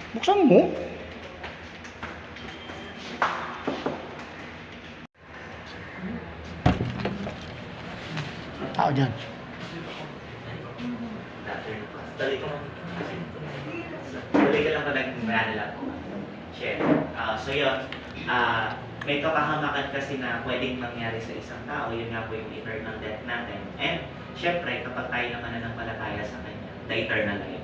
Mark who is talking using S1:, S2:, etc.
S1: Buksan mo. Tao dyan.
S2: Dali ka lang pag nag-brand lang po. Share. So yun, may kapahamakan kasi na pwedeng mangyari sa isang tao, yun nga po yung eternal death natin. And syempre, kapag tayo naman nananampalataya sa Kanya, the eternal life.